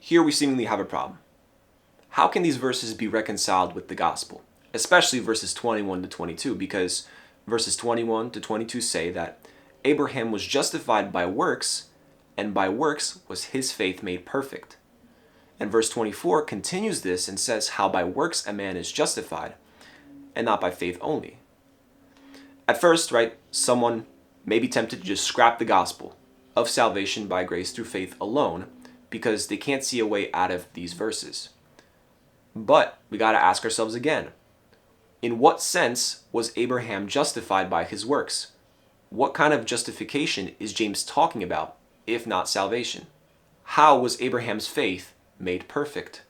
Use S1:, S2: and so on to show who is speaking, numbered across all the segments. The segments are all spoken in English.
S1: here we seemingly have a problem. How can these verses be reconciled with the gospel? Especially verses 21 to 22, because verses 21 to 22 say that Abraham was justified by works, and by works was his faith made perfect. And verse 24 continues this and says how by works a man is justified, and not by faith only. At first, right, someone may be tempted to just scrap the gospel of salvation by grace through faith alone because they can't see a way out of these verses. But we got to ask ourselves again, in what sense was Abraham justified by his works? What kind of justification is James talking about, if not salvation? How was Abraham's faith made perfect?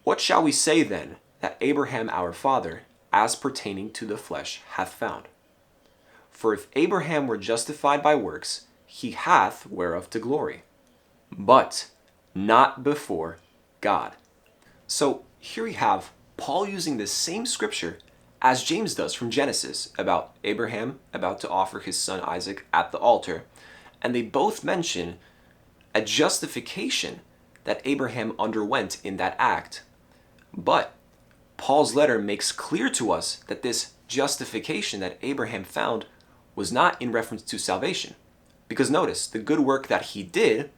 S1: What shall we say then that Abraham our father, as pertaining to the flesh, hath found? For if Abraham were justified by works, he hath whereof to glory, but not before God. So here we have Paul using the same scripture as James does from Genesis about Abraham about to offer his son Isaac at the altar, and they both mention a justification that Abraham underwent in that act. But Paul's letter makes clear to us that this justification that Abraham found was not in reference to salvation. Because notice, the good work that he did,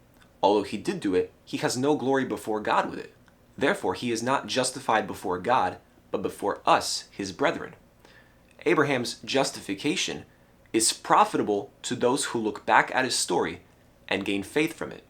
S1: although he did do it, he has no glory before God with it. Therefore, he is not justified before God, but before us, his brethren. Abraham's justification is profitable to those who look back at his story and gain faith from it.